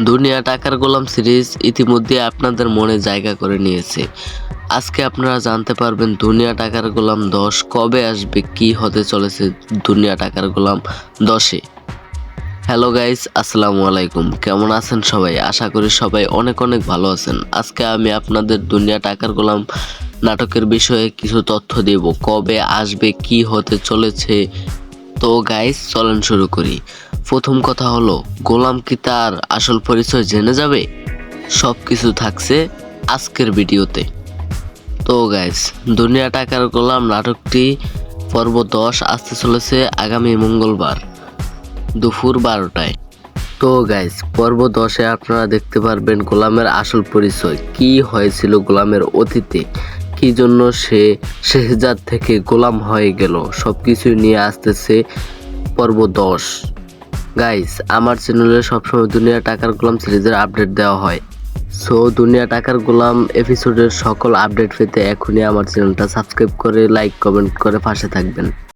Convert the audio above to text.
দুনিয়া টাকার গোলাম সিরিজ ইতিমধ্যে আপনাদের মনে জায়গা করে নিয়েছে। আজকে আপনারা জানতে পারবেন দুনিয়া টাকার গোলাম 10 কবে আসবে, কি হতে চলেছে দুনিয়া টাকার গোলাম 10-এ। হ্যালো গাইস, আসসালামু আলাইকুম। কেমন আছেন সবাই? আশা করি সবাই অনেক অনেক ভালো আছেন। আজকে আমি আপনাদের দুনিয়া টাকার গোলাম নাটকের বিষয়ে কিছু তথ্য দেব, কবে আসবে, কি হতে চলেছে। তো গাইস চলেন শুরু করি। প্রথম কথা হলো, গোলাম কি তার আসল পরিচয় জেনে যাবে? সব কিছু থাকছে আজকের ভিডিওতে। তো গাইস, দুনিয়া টাকার গোলাম নাটকটি পর্ব 10 আসতে চলেছে আগামী মঙ্গলবার দুপুর 12টায়। তো গাইস, পর্ব 10-এ আপনারা দেখতে পারবেন গোলামের আসল পরিচয়, কি হয়েছিল গোলামের অতীতে, কি জন্য সে শেহজাদ থেকে গোলাম হয়ে গেল, সবকিছু নিয়ে আসতেছে পর্ব 10। গাইস, আমার চ্যানেলে সবসময় দুনিয়া টাকার গোলাম সিরিজের আপডেট দেওয়া হয়। সো দুনিয়া টাকার গোলাম এপিসোডের সকল আপডেট পেতে এখনই আমার চ্যানেলটা সাবস্ক্রাইব করে লাইক কমেন্ট করে পাশে থাকবেন।